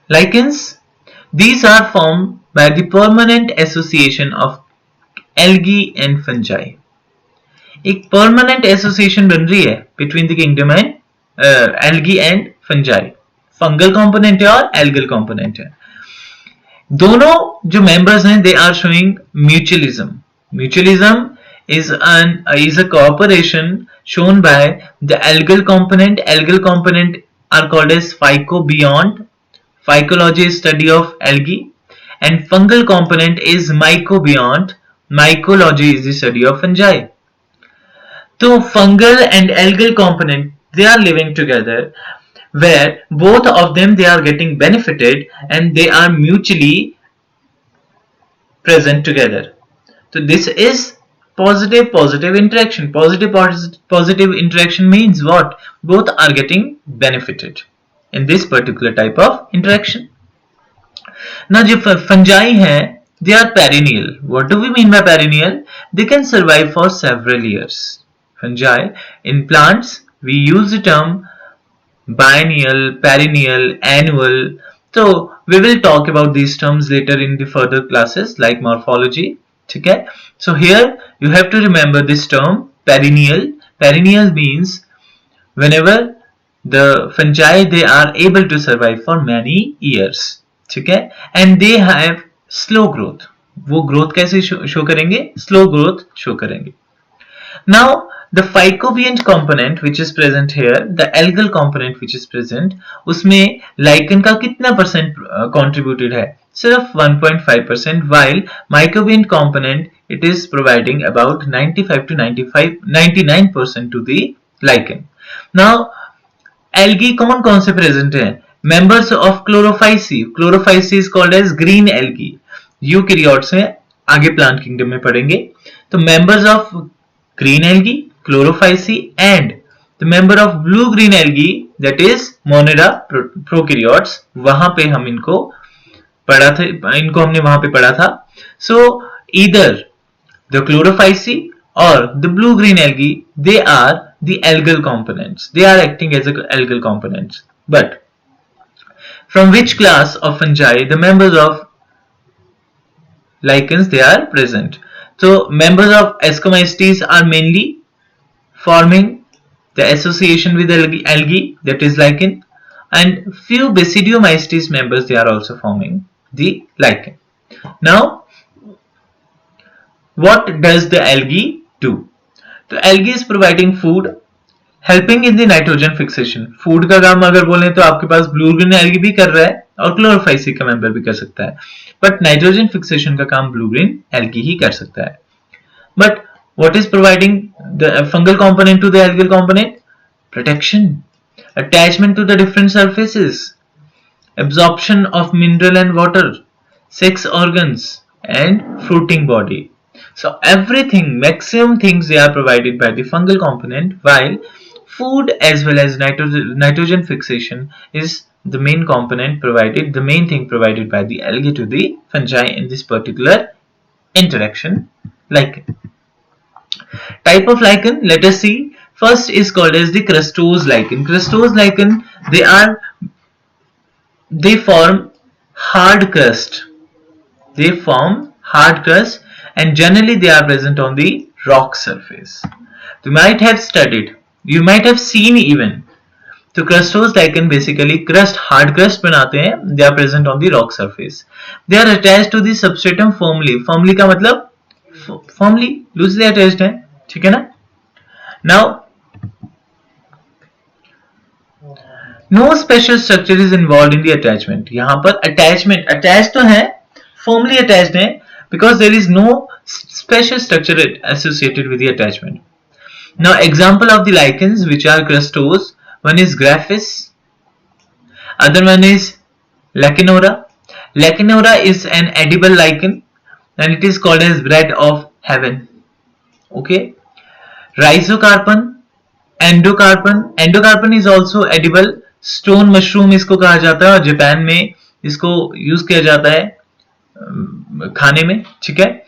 Lichens, these are formed by the permanent association of algae and fungi. एक permanent association बन रही है between the kingdom and algae and fungi. Fungal component है और algal component है. दोनों जो members हैं they are showing mutualism. Mutualism is a cooperation shown by the algal component. Algal component are called as phycobiont. Phycology is study of algae, and fungal component is mycobiont. Mycology is the study of fungi. So fungal and algal component they are living together, where both of them they are getting benefited and they are mutually present together. So this is positive interaction. Positive interaction means what? Both are getting benefited in this particular type of interaction. Now the fungi hai, they are perennial. What do we mean by perennial? They can survive for several years. Fungi in plants we use the term biennial, perennial, annual. So we will talk about these terms later in the further classes like morphology. Okay? So here you have to remember this term perennial. Perennial means whenever the fungi they are able to survive for many years. Okay? And they have slow growth. वो growth कैसे show करेंगे? Slow growth show करेंगे. Now the phycobiont component which is present here, the algal component which is present, उसमें lichen का कितना percent contributed है? सिर्फ 1.5%, while mycobiont component it is providing about 95 to 99% to the lichen. Now algae कौन से present हैं? Members of chlorophyceae. Chlorophyceae is called as green algae. Eukaryotes हैं, आगे plant kingdom में पढ़ेंगे. तो members of green algae, chlorophyceae, and the member of blue-green algae, that is Monera prokaryotes. वहां पे हम इनको पढ़ा था, इनको हमने वहां पे पढ़ा था. So either the chlorophyceae or the blue-green algae, they are the algal components. They are acting as algal components. But from which class of fungi the members of lichens they are present? So members of Ascomycetes are mainly forming the association with algae, that is lichen, and few Basidiomycetes members they are also forming the lichen. Now what does the algae do? The algae is providing food, helping in the nitrogen fixation. Food का काम अगर बोले तो आपके पास blue green algae भी कर रहा है और chlorophyceae का member भी कर सकता है, but nitrogen fixation का काम blue green algae ही कर सकता है. But what is providing the fungal component to the algal component? Protection, attachment to the different surfaces, absorption of mineral and water, sex organs, and fruiting body. So everything, maximum things they are provided by the fungal component, while food as well as nitrogen fixation is the main component provided, the main thing provided by the algae to the fungi in this particular interaction lichen. Type of lichen, let us see. First is called as the crustose lichen. Crustose lichen, they form hard crust. They form hard crust and generally they are present on the rock surface. You might have studied, you might have seen even. तो crustose lichen basically hard crust बनाते हैं. They are present on the rock surface. They are attached to the substratum firmly. Firmly का मतलब firmly, loosely attached है, ठीक है ना? Now, no special structure is involved in the attachment. यहाँ पर attachment, attached तो है, firmly attached है, because there is no special structure associated with the attachment. Now, example of the lichens which are crustose, one is Graphis, other one is Lachinora. Lachinora is an edible lichen and it is called as bread of heaven. Okay. Rhizocarpon, endocarpon. Endocarpon is also edible. Stone mushroom इसको कहा जाता है और Japan में इसको use किया जाता है खाने में, ठीक है?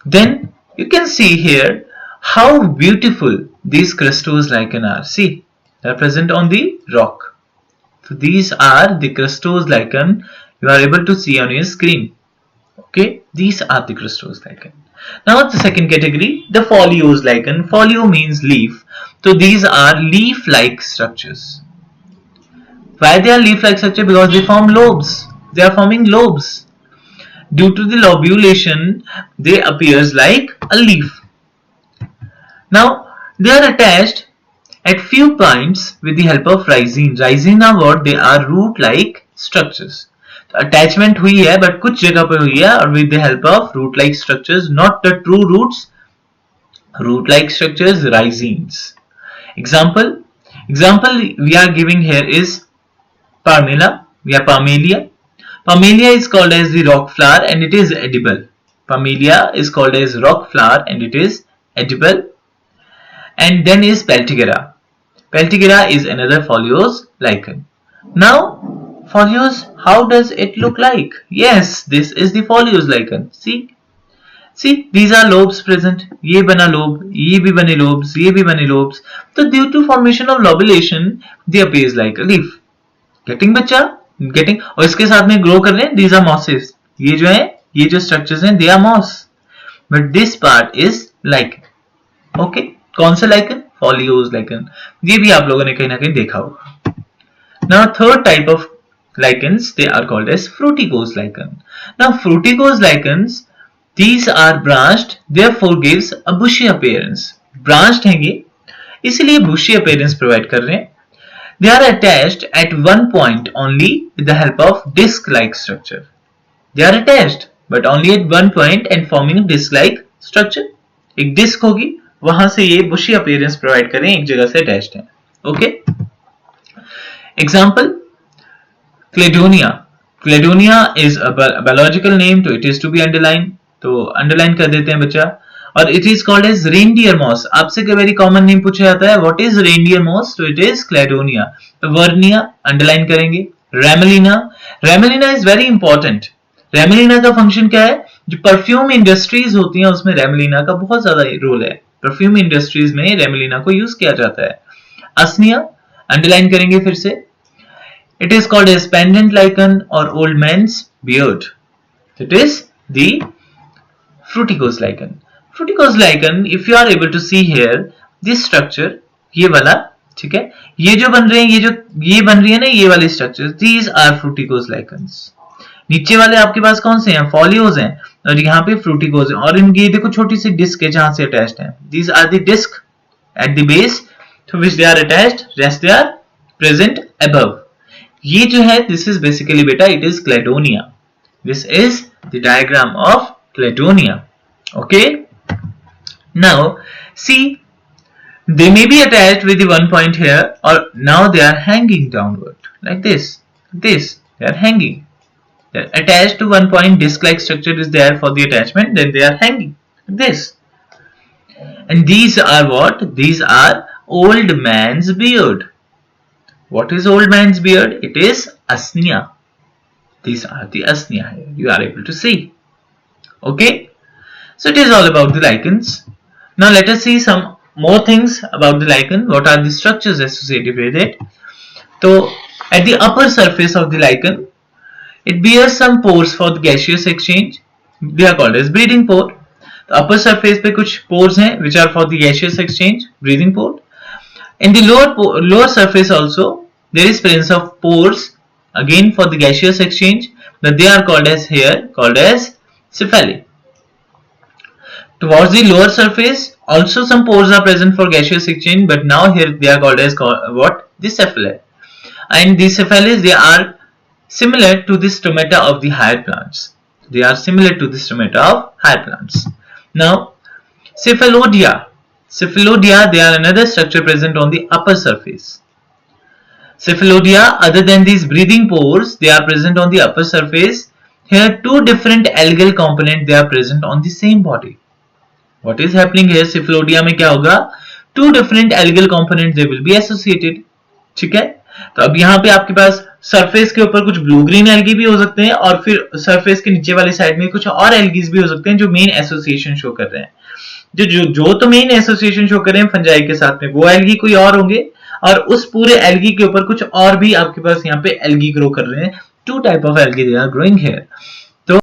Then you can see here how beautiful these crustose lichen are. See, they are present on the rock. So these are the crustose lichen you are able to see on your screen. Okay, these are the crustose lichen. Now the second category, the foliose lichen. Folio means leaf. So these are leaf-like structures. Why they are leaf-like structure? Because they form lobes. They are forming lobes. Due to the lobulation, they appears like a leaf. Now they are attached at few points with the help of rhizine. Rhizine are what? They are root-like structures. Attachment हुई है but कुछ जगह पे हुई है और with the help of root-like structures, not the true roots. Root-like structures, rhizines. Example we are giving here is Parmela. We have Parmelia. Parmelia is called as the rock flower and it is edible. Parmelia is called as rock flower and it is edible. And then is Peltigera. Peltigera is another foliose lichen. Now, foliose, how does it look like? Yes, this is the foliose lichen. See, these are lobes present. ये बना lobe, ये भी बने lobes, ये भी बने lobes. So due to formation of lobulation, they appears like a leaf. Getting बच्चा? Getting? और इसके साथ में grow कर रहे हैं. These are mosses. ये जो है, ये जो structures हैं, they are moss. But this part is lichen. Okay? कौन सा lichen? Foliose lichen. ये भी आप लोगों ने कहीं ना कहीं देखा होगा. Now third type of lichens, they are called as fruticose lichen. Now fruticose lichens, these are branched, therefore gives a bushy appearance. Branched हैंगे, इसलिए bushy appearance provide कर रहे हैं. They are attached at one point only with the help of disc-like structure. They are attached, but only at one point and forming a disc-like structure. एक disc होगी, वहां से ये bushy appearance provide करें, एक जगह से attached हैं. Okay? Example, Cladonia. Cladonia is a biological name, so it is to be underlined. तो अंडरलाइन कर देते हैं बच्चा. और it is called as reindeer moss. आपसे कई वेरी कॉमन नेम पूछा जाता है, व्हाट इज रेनडियर मॉस? तो इट इज क्लेडोनिया. वर्निया अंडरलाइन करेंगे. Ramalina is very important. Ramalina का फंक्शन क्या है? जो परफ्यूम इंडस्ट्रीज होती हैं उसमें रेमेलिना का बहुत ज्यादा रोल है. परफ्यूम इंडस्ट्रीज में रेमेलिना को यूज किया जाता है. असनिया अंडरलाइन करेंगे फिर से. It is called as pendant lichen और old man's beard. It is the fruticose lichen. Fruticose lichen, if you are able to see here, this structure, ये वाला, ठीक है, ये जो बन रहे हैं, ये बन रही है ना, ये वाली structures, these are fruticose lichens. नीचे वाले आपके पास कौन से हैं? Foliose हैं, और यहाँ पे fruticose हैं, और इनकी देखो छोटी सी disc है जहां से attached हैं. These are the disc at the base to which they are attached, rest they are present above. ये जो है, this is basically बेटा, it is cladonia. This is the diagram of Cladonia. Okay. Now see, they may be attached with the one point here, or now they are hanging downward like this. They are hanging. They are attached to one point. Disc-like structure is there for the attachment. Then they are hanging like this. And these are what? These are old man's beard. What is old man's beard? It is asnia. These are the asnia here. You are able to see. Okay, so it is all about the lichens. Now let us see some more things about the lichen. What are the structures associated with it? So at the upper surface of the lichen, it bears some pores for the gaseous exchange. They are called as breathing pore. The upper surface पे कुछ pores हैं which are for the gaseous exchange, breathing pore. In the lower surface also there is presence of pores again for the gaseous exchange, but they are called as cephali. Towards the lower surface also some pores are present for gaseous exchange, but now here they are called as what? The cephali. And the cephali, they are similar to the stomata of the higher plants. They are similar to the stomata of higher plants. Now cephalodia, they are another structure present on the upper surface. Cephalodia, other than these breathing pores, they are present on the upper surface. Here two different algal components, they are present on the same body. What is happening here? Cephalodia में क्या होगा? Two different algal components, they will be associated. ठीक है? तो अब यहाँ पे आपके पास सरफेस के ऊपर कुछ ब्लू ग्रीन एल्गी भी हो सकते हैं और फिर सरफेस के नीचे वाली साइड में कुछ और एल्गीज भी हो सकते हैं जो मेन एसोसिएशन शो कर रहे हैं. जो तो मेन एसोसिएशन शो कर रहे हैं फंजाई के साथ में, वो एल्गी कोई और होंगे, और उस पूरे एल्गी के ऊपर कुछ और भी आपके पास यहाँ पे एल्गी ग्रो कर रहे हैं. 2 type of algae they are growing here.